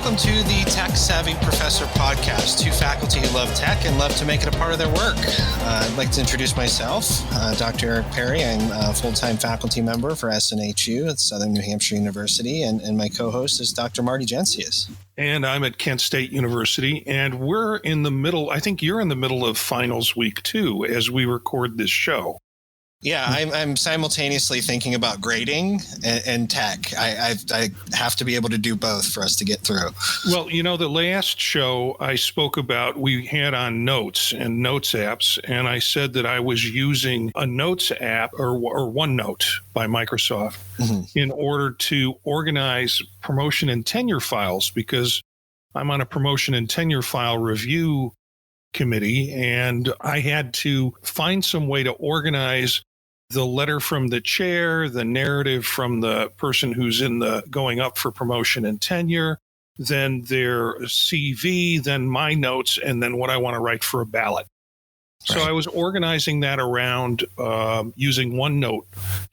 welcome to the Tech Savvy Professor podcast. Two faculty who love tech and love to make it a part of their work. I'd like to introduce myself, Dr. Eric Perry. I'm a full-time faculty member for SNHU at Southern New Hampshire University, and my co-host is Dr. Marty Gencius. And I'm at Kent State University, and we're in the middle, I think you're in the middle of finals week too, as we record this show. Yeah, I'm simultaneously thinking about grading and tech. I have to be able to do both for us to get through. Well, you know, the last show I spoke about, we had on Notes and Notes apps, and I said that I was using a Notes app or OneNote by Microsoft in order to organize promotion and tenure files, because I'm on a promotion and tenure file review committee, and I had to find some way to organize the letter from the chair, the narrative from the person who's going up for promotion and tenure, then their CV, then my notes, and then what I want to write for a ballot. Right. So I was organizing that around using OneNote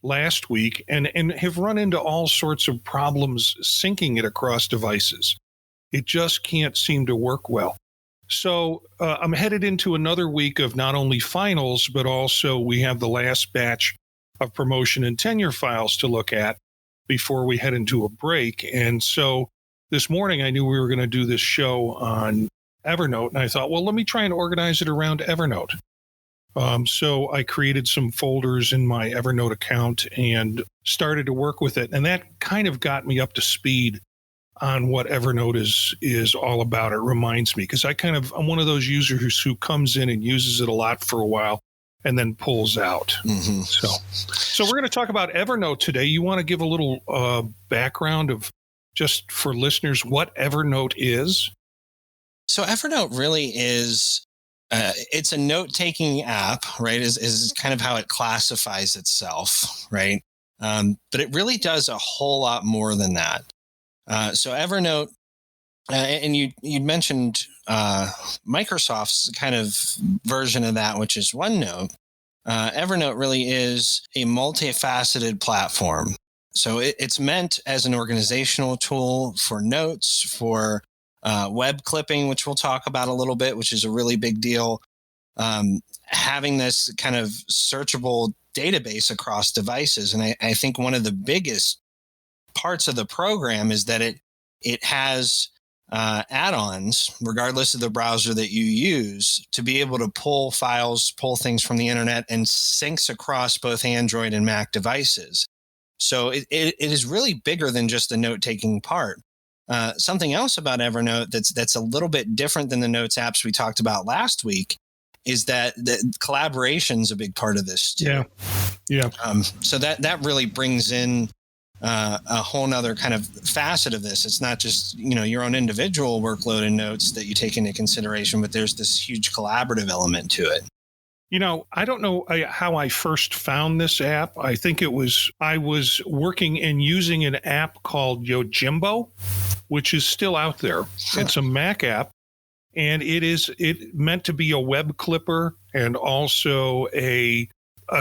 last week and have run into all sorts of problems syncing it across devices. It just can't seem to work well. So I'm headed into another week of not only finals, but also we have the last batch of promotion and tenure files to look at before we head into a break. And so this morning I knew we were going to do this show on Evernote, and I thought, well, let me try and organize it around Evernote. So I created some folders in my Evernote account and started to work with it. And that kind of got me up to speed on what Evernote is all about. It reminds me, because I'm one of those users who comes in and uses it a lot for a while and then pulls out. So we're going to talk about Evernote today. You want to give a little background of, just for listeners, what Evernote is? So Evernote really is, it's a note-taking app, right, is kind of how it classifies itself, right? But it really does a whole lot more than that. So Evernote, and you mentioned Microsoft's kind of version of that, which is OneNote. Evernote really is a multifaceted platform. So it's meant as an organizational tool for notes, for web clipping, which we'll talk about a little bit, which is a really big deal. Having this kind of searchable database across devices. And I think one of the biggest parts of the program is that it has add-ons, regardless of the browser that you use, to be able to pull files, pull things from the internet, and syncs across both Android and Mac devices. So it is really bigger than just the note-taking part. Something else about Evernote that's a little bit different than the Notes apps we talked about last week is that the collaboration's a big part of this too. Yeah. So that really brings in a whole nother kind of facet of this. It's not just, your own individual workload and notes that you take into consideration, but there's this huge collaborative element to it. I don't know how I first found this app. I think I was working and using an app called Yojimbo, which is still out there. It's a Mac app, and it meant to be a web clipper and also a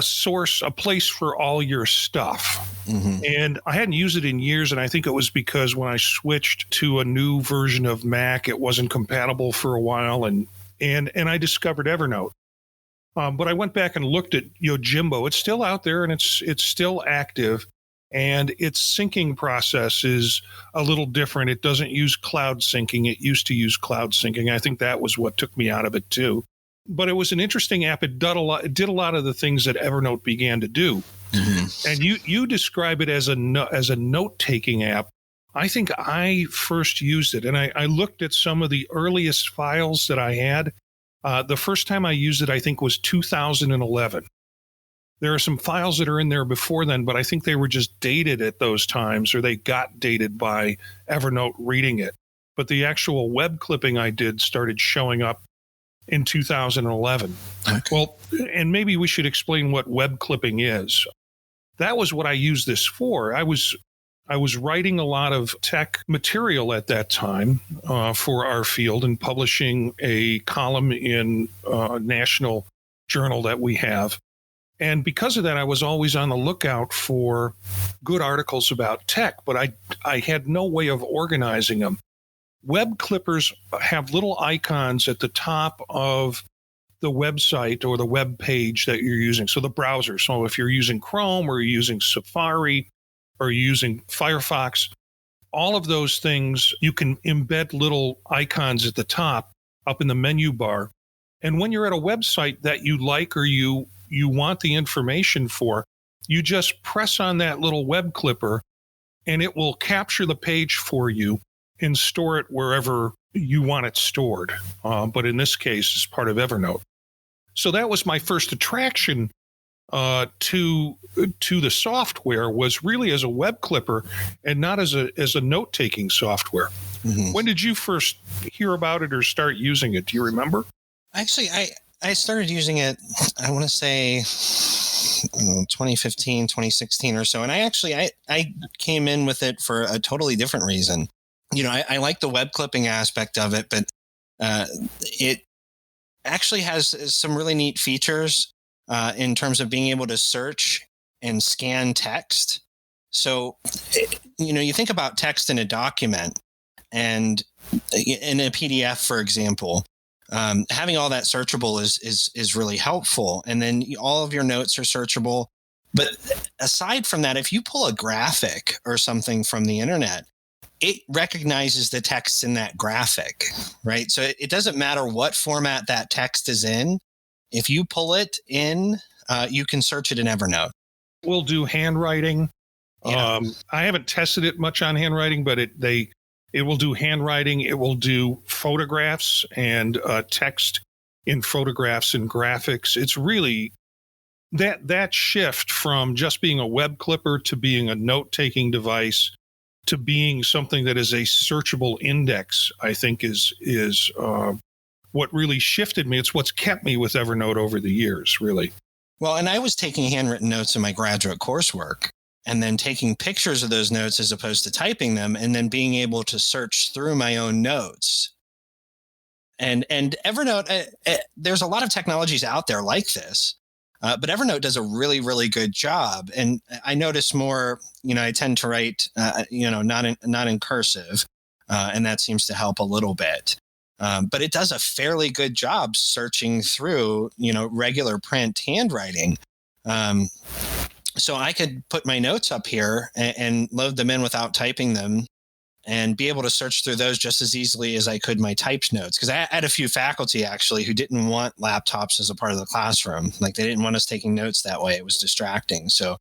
source, a place for all your stuff. And I hadn't used it in years, and I think it was because when I switched to a new version of Mac, it wasn't compatible for a while, and I discovered Evernote. But I went back and looked at Yojimbo. It's still out there, and it's still active, and its syncing process is a little different. It doesn't use cloud syncing. It used to use cloud syncing. I think that was what took me out of it too. But it was an interesting app. It did a lot of the things that Evernote began to do. And you describe it as a note-taking app. I think I first used it, and I looked at some of the earliest files that I had. The first time I used it, I think, was 2011. There are some files that are in there before then, but I think they were just dated at those times, or they got dated by Evernote reading it. But the actual web clipping I did started showing up in 2011. Okay. Well, and maybe we should explain what web clipping is. That was what I used this for. I was writing a lot of tech material at that time for our field and publishing a column in a national journal that we have. And because of that, I was always on the lookout for good articles about tech, but I had no way of organizing them. web clippers have little icons at the top of the website or the web page that you're using. So the browser. So if you're using Chrome or you're using Safari or you're using Firefox, all of those things, you can embed little icons at the top up in the menu bar. And when you're at a website that you like or you want the information for, you just press on that little web clipper and it will capture the page for you and store it wherever you want it stored. But in this case, it's part of Evernote. So that was my first attraction to the software, was really as a web clipper and not as a note-taking software. Mm-hmm. When did you first hear about it or start using it? Do you remember? Actually, I started using it, I want to say 2015, 2016 or so. And I came in with it for a totally different reason. I like the web clipping aspect of it, but it actually has some really neat features in terms of being able to search and scan text. So, you think about text in a document and in a PDF, for example, having all that searchable is really helpful. And then all of your notes are searchable. But aside from that, if you pull a graphic or something from the internet, it recognizes the text in that graphic, right? So it doesn't matter what format that text is in. If you pull it in, you can search it in Evernote. We'll do handwriting. Yeah. I haven't tested it much on handwriting, but it will do handwriting. It will do photographs and text in photographs and graphics. It's really that shift from just being a web clipper to being a note-taking device to being something that is a searchable index, I think is what really shifted me. It's what's kept me with Evernote over the years, really. Well, and I was taking handwritten notes in my graduate coursework and then taking pictures of those notes as opposed to typing them and then being able to search through my own notes. And Evernote, there's a lot of technologies out there like this. But Evernote does a really, really good job. And I notice more, I tend to write, not in cursive. And that seems to help a little bit. But it does a fairly good job searching through, regular print handwriting. So I could put my notes up here and load them in without typing them and be able to search through those just as easily as I could my typed notes. Because I had a few faculty actually who didn't want laptops as a part of the classroom. Like they didn't want us taking notes that way. It was distracting. So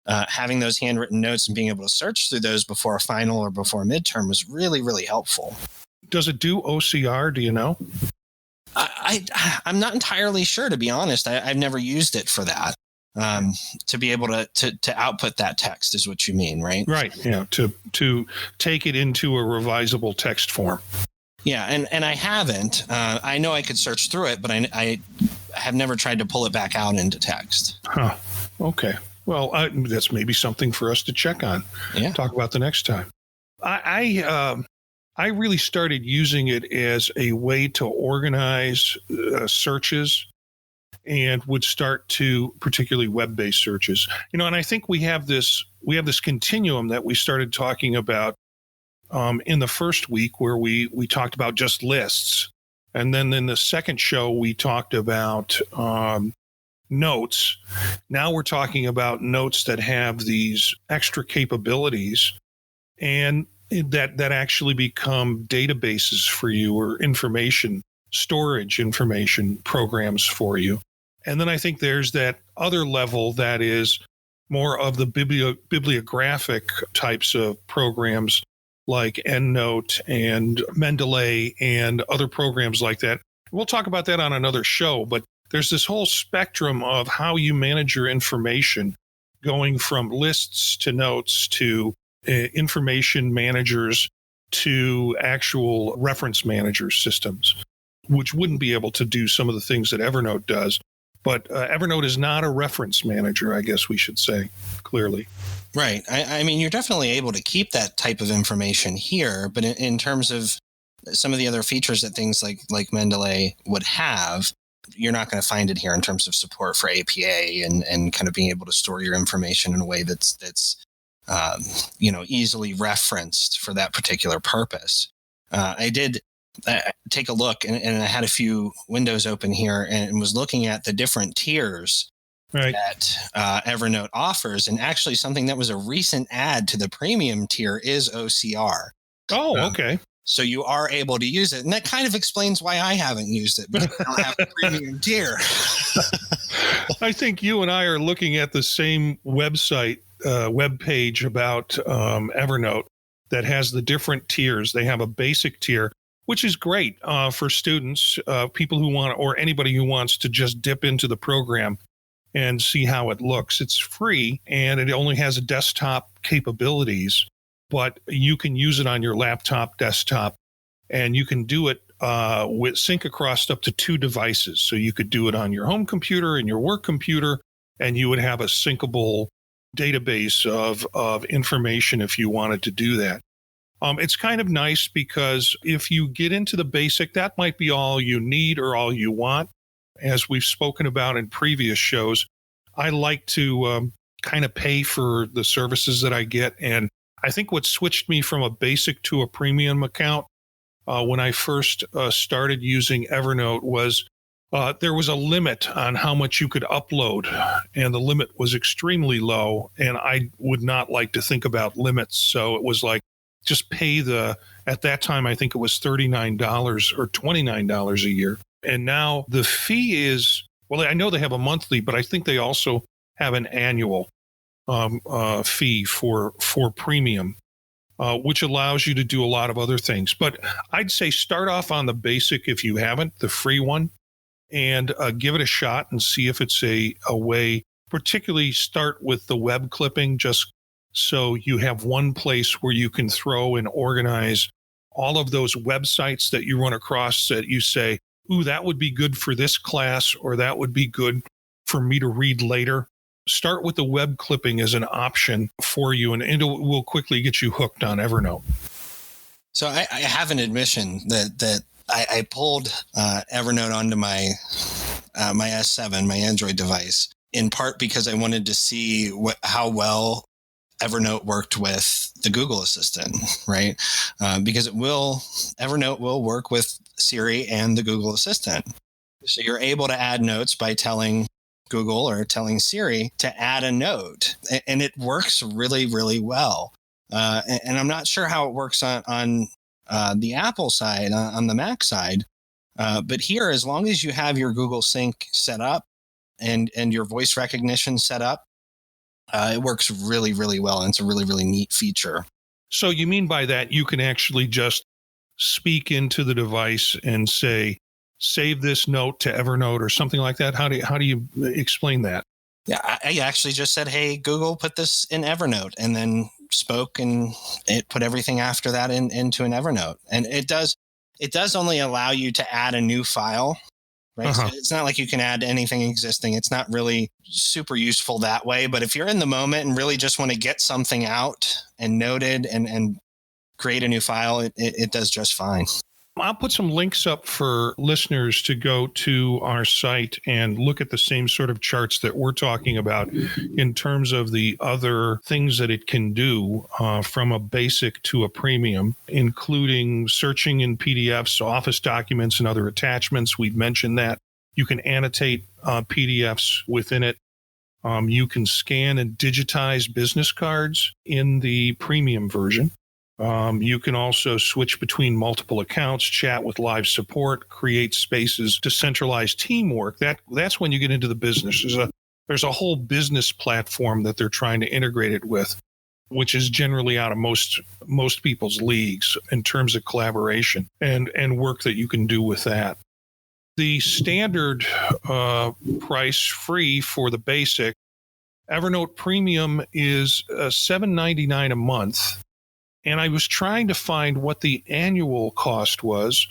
having those handwritten notes and being able to search through those before a final or before midterm was really, really helpful. Does it do OCR? Do you know? I'm not entirely sure, to be honest. I've never used it for that. To be able to output that text is what you mean, right? Right. Yeah. To take it into a revisable text form. Yeah. And I haven't. I know I could search through it, but I have never tried to pull it back out into text. Huh. Okay. Well, that's maybe something for us to check on. Yeah. Talk about the next time. I really started using it as a way to organize searches and would start to, particularly web-based searches. And I think we have this continuum that we started talking about in the first week, where we talked about just lists. And then in the second show, we talked about notes. Now we're talking about notes that have these extra capabilities and that actually become databases for you, or storage information programs for you. And then I think there's that other level that is more of the bibliographic types of programs like EndNote and Mendeley and other programs like that. We'll talk about that on another show, but there's this whole spectrum of how you manage your information, going from lists to notes to information managers to actual reference manager systems, which wouldn't be able to do some of the things that Evernote does. But Evernote is not a reference manager, I guess we should say, clearly. Right. I mean, you're definitely able to keep that type of information here, but in terms of some of the other features that things like Mendeley would have, you're not going to find it here in terms of support for APA and kind of being able to store your information in a way that's easily referenced for that particular purpose. I did take a look, and I had a few windows open here and was looking at the different tiers Right. that Evernote offers. And actually, something that was a recent add to the premium tier is OCR. Oh, okay. So you are able to use it. And that kind of explains why I haven't used it, because I don't have a premium tier. I think you and I are looking at the same website, web page about Evernote that has the different tiers. They have a basic tier, which is great for students, people who want, or anybody who wants to just dip into the program and see how it looks. It's free, and it only has a desktop capabilities, but you can use it on your laptop, desktop, and you can do it with sync across up to 2 devices. So you could do it on your home computer and your work computer, and you would have a syncable database of information if you wanted to do that. It's kind of nice because if you get into the basic, that might be all you need or all you want. As we've spoken about in previous shows, I like to kind of pay for the services that I get. And I think what switched me from a basic to a premium account when I first started using Evernote was there was a limit on how much you could upload, and the limit was extremely low. And I would not like to think about limits. So it was like, just pay at that time, I think it was $39 or $29 a year. And now the fee is, well, I know they have a monthly, but I think they also have an annual fee for premium, which allows you to do a lot of other things. But I'd say start off on the basic if you haven't, the free one, and give it a shot and see if it's a way. Particularly start with the web clipping, just so you have one place where you can throw and organize all of those websites that you run across that you say, ooh, that would be good for this class, or that would be good for me to read later. Start with the web clipping as an option for you, and it will quickly get you hooked on Evernote. So I have an admission that I pulled Evernote onto my S7, my Android device, in part because I wanted to see how well Evernote worked with the Google Assistant, right? Because Evernote will work with Siri and the Google Assistant. So you're able to add notes by telling Google or telling Siri to add a note, and it works really, really well. And I'm not sure how it works on the Apple side, on the Mac side, but here, as long as you have your Google Sync set up and your voice recognition set up, it works really, really well, and it's a really, really neat feature. So you mean by that you can actually just speak into the device and say, save this note to Evernote or something like that? How do you explain that? Yeah, I actually just said, hey, Google, put this in Evernote, and then spoke, and it put everything after that into an Evernote. And it does only allow you to add a new file, right? Uh-huh. So it's not like you can add anything existing. It's not really super useful that way. But if you're in the moment and really just want to get something out and noted and create a new file, it does just fine. I'll put some links up for listeners to go to our site and look at the same sort of charts that we're talking about in terms of the other things that it can do from a basic to a premium, including searching in PDFs, Office documents, and other attachments. We've mentioned that. You can annotate PDFs within it. You can scan and digitize business cards in the premium version. You can also switch between multiple accounts, chat with live support, create spaces to centralize teamwork. That's when you get into the business. There's a whole business platform that they're trying to integrate it with, which is generally out of most people's leagues in terms of collaboration and work that you can do with that. The standard price free for the basic Evernote Premium is $7.99 a month. And I was trying to find what the annual cost was.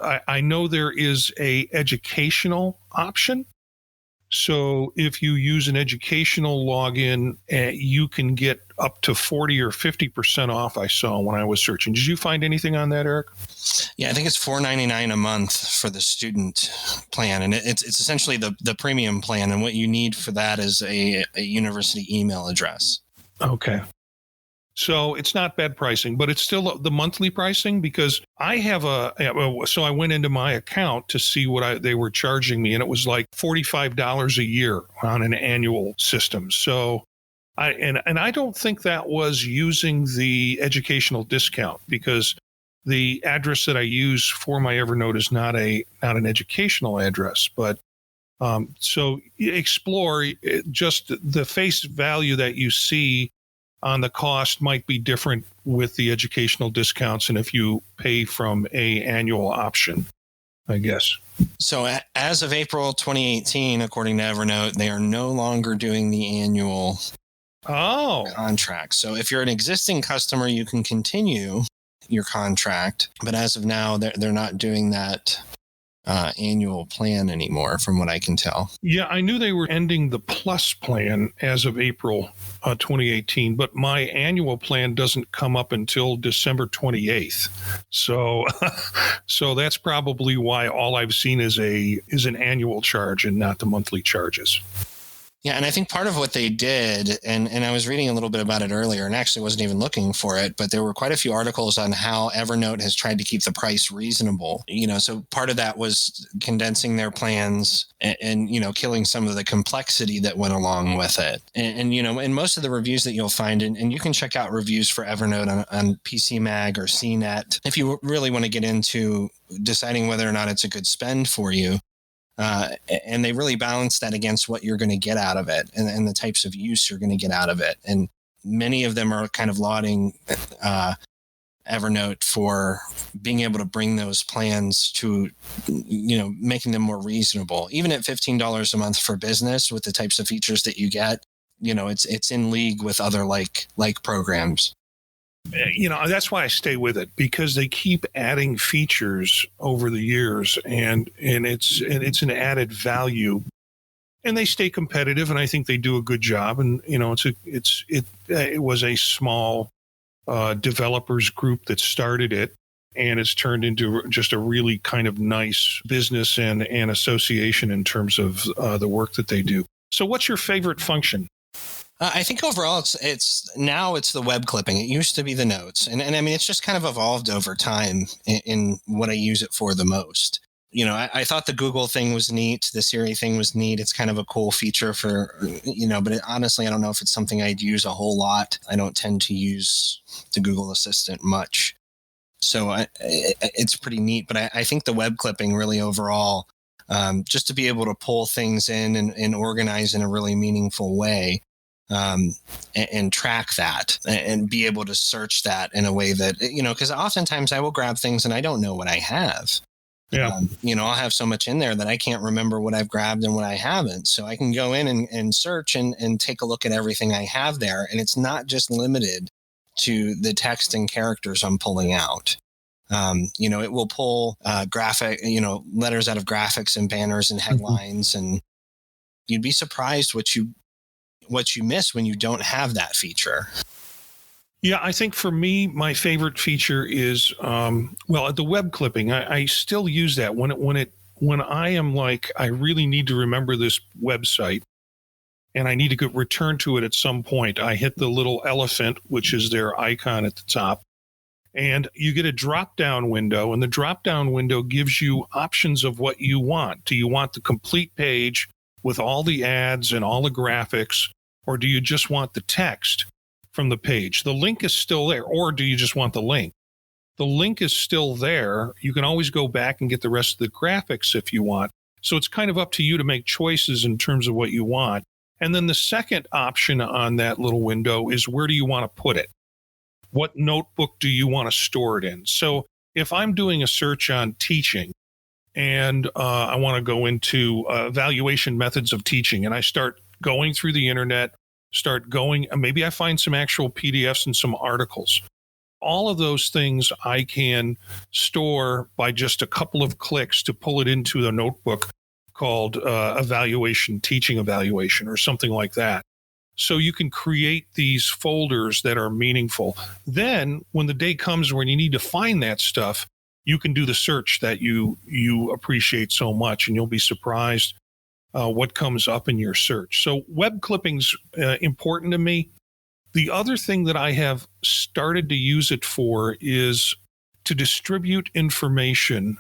I know there is a educational option. So if you use an educational login, you can get up to 40 or 50% off, I saw when I was searching. Did you find anything on that, Eric? Yeah, I think it's $4.99 a month for the student plan. And it's essentially the premium plan. And what you need for that is a university email address. Okay. So it's not bad pricing, but it's still the monthly pricing because I have so I went into my account to see what they were charging me, and it was like $45 a year on an annual system. So I don't think that was using the educational discount because the address that I use for my Evernote is not an educational address, but so explore just the face value that you see on the cost might be different with the educational discounts and if you pay from a annual option, I guess. So as of April 2018, according to Evernote, they are no longer doing the annual contract. So if you're an existing customer, you can continue your contract. But as of now, they're not doing that annual plan anymore, from what I can tell. Yeah, I knew they were ending the Plus plan as of April 2018, but my annual plan doesn't come up until December 28th. So, so that's probably why all I've seen is an annual charge and not the monthly charges. Yeah, and I think part of what they did, and I was reading a little bit about it earlier and actually wasn't even looking for it, but there were quite a few articles on how Evernote has tried to keep the price reasonable. So part of that was condensing their plans and killing some of the complexity that went along with it. And in most of the reviews that you'll find, and you can check out reviews for Evernote on PC Mag or CNET if you really want to get into deciding whether or not it's a good spend for you. And they really balance that against what you're going to get out of it and the types of use you're going to get out of it. And many of them are kind of lauding Evernote for being able to bring those plans to, making them more reasonable. Even at $15 a month for business with the types of features that you get, it's in league with other like programs. That's why I stay with it because they keep adding features over the years and it's an added value and they stay competitive and I think they do a good job. And, it was a small developers group that started it and it's turned into just a really kind of nice business and association in terms of the work that they do. So what's your favorite function? I think overall it's the web clipping. It used to be the notes. And I mean, it's just kind of evolved over time in what I use it for the most. I thought the Google thing was neat. The Siri thing was neat. It's kind of a cool feature but honestly, I don't know if it's something I'd use a whole lot. I don't tend to use the Google Assistant much. So it's pretty neat. But I think the web clipping really overall, just to be able to pull things in and organize in a really meaningful way. And track that and be able to search that in a way that, because oftentimes I will grab things and I don't know what I have. Yeah. I'll have so much in there that I can't remember what I've grabbed and what I haven't. So I can go in and search and take a look at everything I have there. And it's not just limited to the text and characters I'm pulling out. It will pull graphic, letters out of graphics and banners and headlines. Mm-hmm. And you'd be surprised what you miss when you don't have that feature. Yeah, I think for me, my favorite feature is, the web clipping. I still use that when I am like, I really need to remember this website and I need to return to it at some point. I hit the little elephant, which is their icon at the top, and you get a drop-down window, and the drop-down window gives you options of what you want. Do you want the complete page with all the ads and all the graphics? Or do you just want the text from the page? The link is still there. Or do you just want the link? The link is still there. You can always go back and get the rest of the graphics if you want. So it's kind of up to you to make choices in terms of what you want. And then the second option on that little window is where do you want to put it? What notebook do you want to store it in? So if I'm doing a search on teaching and I want to go into evaluation methods of teaching and I start going through the internet, maybe I find some actual PDFs and some articles. All of those things I can store by just a couple of clicks to pull it into a notebook called teaching evaluation or something like that. So you can create these folders that are meaningful. Then when the day comes when you need to find that stuff, you can do the search that you appreciate so much, and you'll be surprised what comes up in your search. So web clipping's important to me. The other thing that I have started to use it for is to distribute information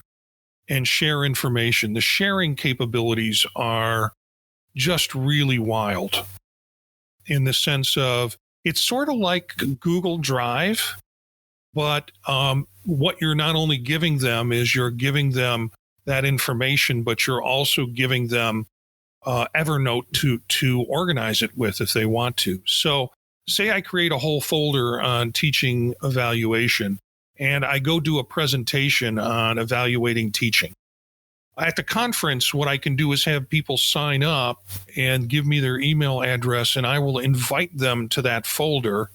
and share information. The sharing capabilities are just really wild in the sense of it's sort of like Google Drive, but what you're not only giving them is you're giving them that information, but you're also giving them Evernote to organize it with if they want to. So say I create a whole folder on teaching evaluation and I go do a presentation on evaluating teaching. At the conference, what I can do is have people sign up and give me their email address, and I will invite them to that folder.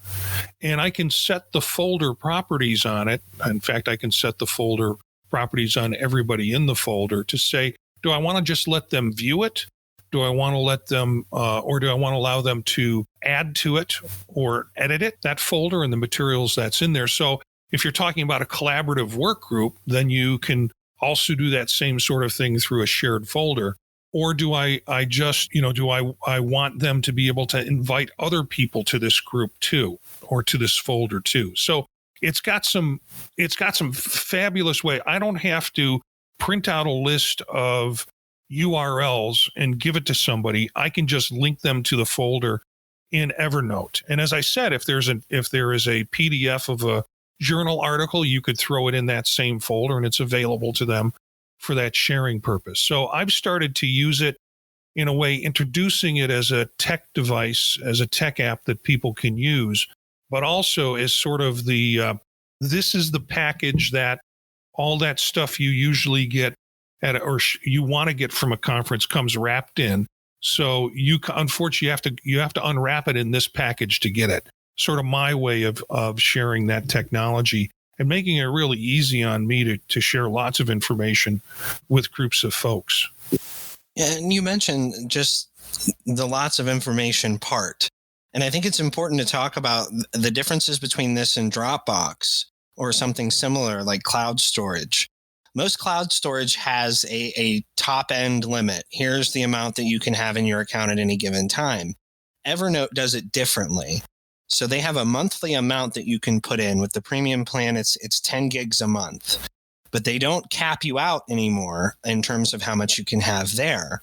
And I can set the folder properties on it. In fact, I can set the folder properties on everybody in the folder to say, do I want to just let them view it? Do I want to let them, or do I want to allow them to add to it or edit it, that folder and the materials that's in there? So if you're talking about a collaborative work group, then you can also do that same sort of thing through a shared folder. Or do I just, do I want them to be able to invite other people to this group too, or to this folder too? So it's got some fabulous way. I don't have to print out a list of URLs and give it to somebody. I can just link them to the folder in Evernote. And as I said, if there is a PDF of a journal article, you could throw it in that same folder and it's available to them for that sharing purpose. So I've started to use it in a way, introducing it as a tech device, as a tech app that people can use, but also as sort of this is the package that all that stuff you usually get you want to get from a conference comes wrapped in. So unfortunately you have to unwrap it in this package to get it. Sort of my way of sharing that technology and making it really easy on me to share lots of information with groups of folks. Yeah, and you mentioned just the lots of information part. And I think it's important to talk about the differences between this and Dropbox or something similar like cloud storage. Most cloud storage has a top end limit. Here's the amount that you can have in your account at any given time. Evernote does it differently. So they have a monthly amount that you can put in. With the premium plan, it's 10 gigs a month. But they don't cap you out anymore in terms of how much you can have there.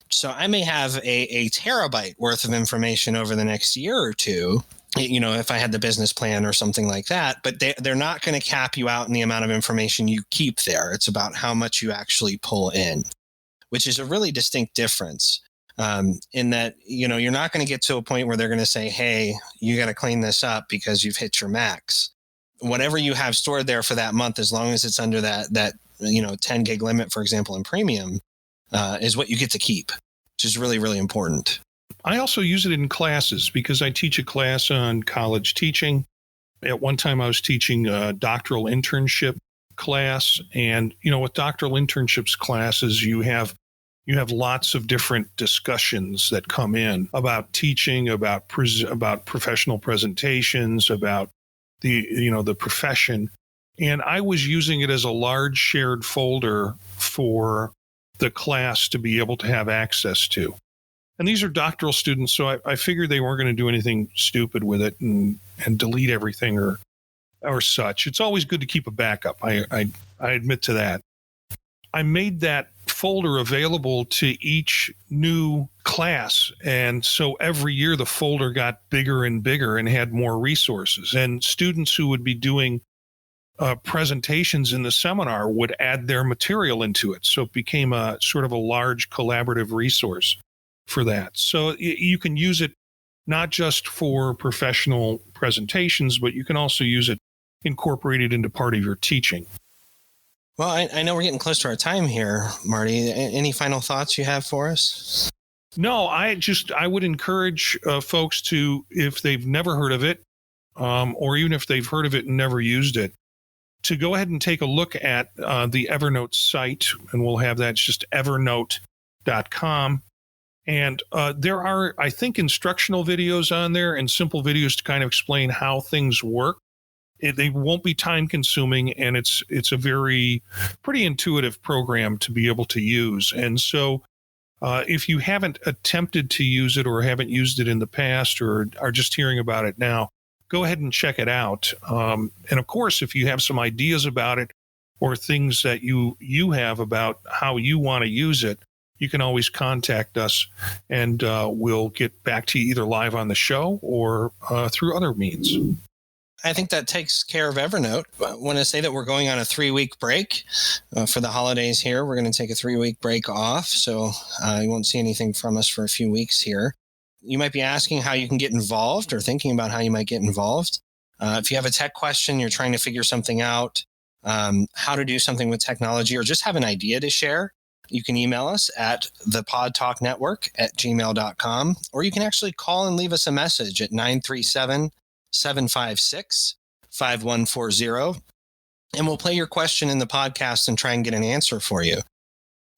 So I may have a terabyte worth of information over the next year or two, if I had the business plan or something like that, but they're not going to cap you out in the amount of information you keep there. It's about how much you actually pull in, which is a really distinct difference. In that, you're not going to get to a point where they're going to say, hey, you got to clean this up because you've hit your max. Whatever you have stored there for that month, as long as it's under that 10 gig limit, for example, in premium, is what you get to keep, which is really, really important. I also use it in classes because I teach a class on college teaching. At one time, I was teaching a doctoral internship class. And, with doctoral internships classes, you have lots of different discussions that come in about teaching, about professional presentations, about the profession. And I was using it as a large shared folder for the class to be able to have access to. And these are doctoral students, so I figured they weren't going to do anything stupid with it and delete everything or such. It's always good to keep a backup. I admit to that. I made that folder available to each new class. And so every year the folder got bigger and bigger and had more resources. And students who would be doing presentations in the seminar would add their material into it. So it became a sort of a large collaborative resource for that. So you can use it not just for professional presentations, but you can also use it incorporated into part of your teaching. Well, I know we're getting close to our time here, Marty. Any final thoughts you have for us? No, I would encourage folks to, if they've never heard of it, or even if they've heard of it and never used it, to go ahead and take a look at the Evernote site, and we'll have that. It's just evernote.com. And there are, I think, instructional videos on there and simple videos to kind of explain how things work. They won't be time consuming, and it's a pretty intuitive program to be able to use. And so If you haven't attempted to use it or haven't used it in the past or are just hearing about it now, go ahead and check it out. And of course, if you have some ideas about it or things that you have about how you want to use it, you can always contact us, and we'll get back to you either live on the show or through other means. I think that takes care of Evernote. I want to say that we're going on a 3-week break for the holidays here. We're going to take a 3-week break off, so you won't see anything from us for a few weeks here. You might be asking how you can get involved or thinking about how you might get involved. If you have a tech question, you're trying to figure something out, how to do something with technology, or just have an idea to share, you can email us at thepodtalknetwork@gmail.com, or you can actually call and leave us a message at 937-756-5140, and we'll play your question in the podcast and try and get an answer for you.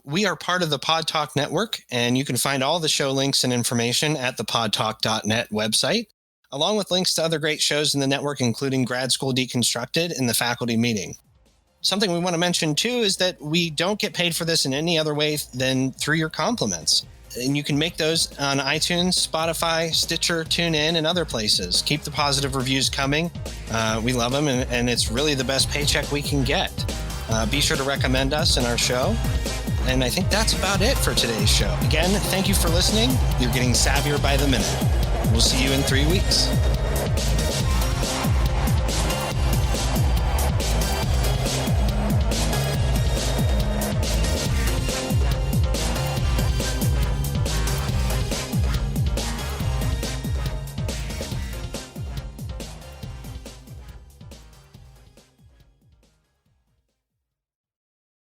We are part of the Pod Talk Network, and you can find all the show links and information at the podtalk.net website, along with links to other great shows in the network, including Grad School Deconstructed and the Faculty Meeting. Something we want to mention, too, is that we don't get paid for this in any other way than through your compliments. And you can make those on iTunes, Spotify, Stitcher, TuneIn, and other places. Keep the positive reviews coming. We love them, and it's really the best paycheck we can get. Be sure to recommend us in our show. And I think that's about it for today's show. Again, thank you for listening. You're getting savvier by the minute. We'll see you in 3 weeks.